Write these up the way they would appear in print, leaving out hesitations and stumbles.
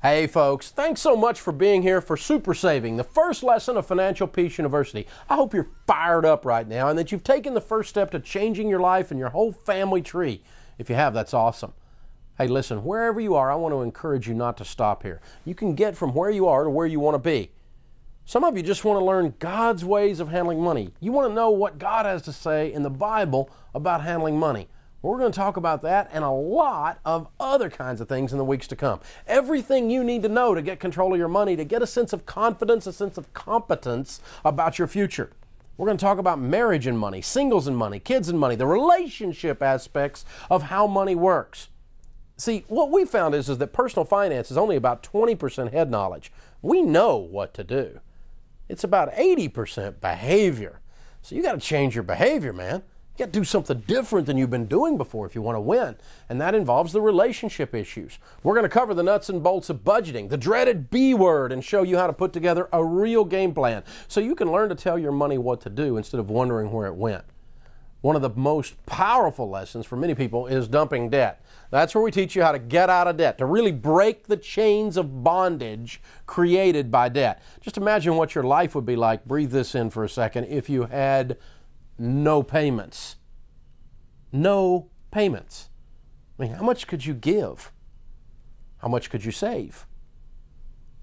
Hey folks, thanks so much for being here for Super Saving, the first lesson of Financial Peace University. I hope you're fired up right now and that you've taken the first step to changing your life and your whole family tree. If you have, that's awesome. Hey, listen, wherever you are, I want to encourage you not to stop here. You can get from where you are to where you want to be. Some of you just want to learn God's ways of handling money. You want to know what God has to say in the Bible about handling money. We're going to talk about that and a lot of other kinds of things in the weeks to come. Everything you need to know to get control of your money, to get a sense of confidence, a sense of competence about your future. We're going to talk about marriage and money, singles and money, kids and money, the relationship aspects of how money works. See, what we found is that personal finance is only about 20% head knowledge. We know what to do. It's about 80% behavior. So you got to change your behavior, man. You got to do something different than you've been doing before if you want to win. And that involves the relationship issues. We're going to cover the nuts and bolts of budgeting, the dreaded B word, and show you how to put together a real game plan so you can learn to tell your money what to do instead of wondering where it went. One of the most powerful lessons for many people is dumping debt. That's where we teach you how to get out of debt, to really break the chains of bondage created by debt. Just imagine what your life would be like, breathe this in for a second, if you had no payments. No payments. I mean, how much could you give? How much could you save?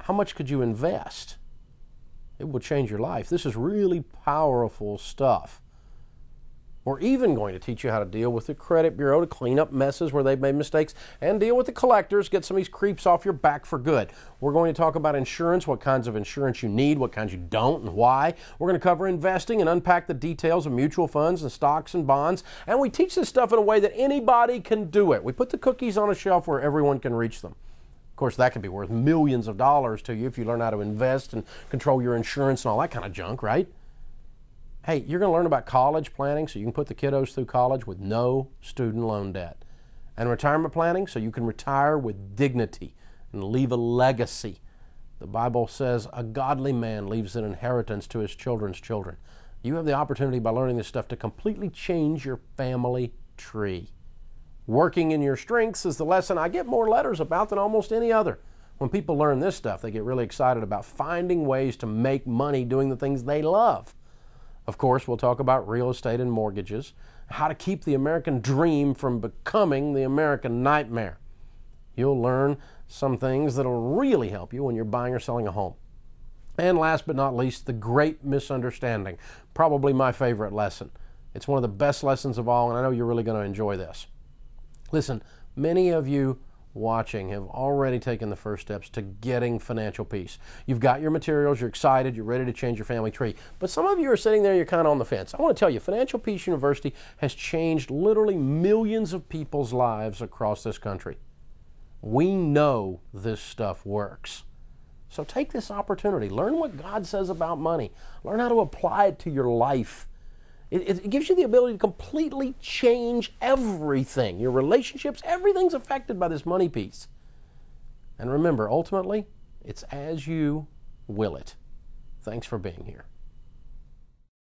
How much could you invest? It will change your life. This is really powerful stuff. We're even going to teach you how to deal with the credit bureau to clean up messes where they've made mistakes and deal with the collectors, get some of these creeps off your back for good. We're going to talk about insurance, what kinds of insurance you need, what kinds you don't, and why. We're going to cover investing and unpack the details of mutual funds and stocks and bonds. And we teach this stuff in a way that anybody can do it. We put the cookies on a shelf where everyone can reach them. Of course, that can be worth millions of dollars to you if you learn how to invest and control your insurance and all that kind of junk, right? Hey, you're going to learn about college planning so you can put the kiddos through college with no student loan debt. And retirement planning so you can retire with dignity and leave a legacy. The Bible says a godly man leaves an inheritance to his children's children. You have the opportunity by learning this stuff to completely change your family tree. Working in your strengths is the lesson I get more letters about than almost any other. When people learn this stuff, they get really excited about finding ways to make money doing the things they love. Of course, we'll talk about real estate and mortgages, how to keep the American dream from becoming the American nightmare. You'll learn some things that'll really help you when you're buying or selling a home. And last but not least, the great misunderstanding, probably my favorite lesson. It's one of the best lessons of all, and I know you're really going to enjoy this. Listen, many of you watching have already taken the first steps to getting financial peace. You've got your materials, you're excited, you're ready to change your family tree. But some of you are sitting there, you're kind of on the fence. I want to tell you, Financial Peace University has changed literally millions of people's lives across this country. We know this stuff works. So take this opportunity. Learn what God says about money. Learn how to apply it to your life. It gives you the ability to completely change everything. Your relationships, everything's affected by this money piece. And remember, ultimately, it's as you will it. Thanks for being here.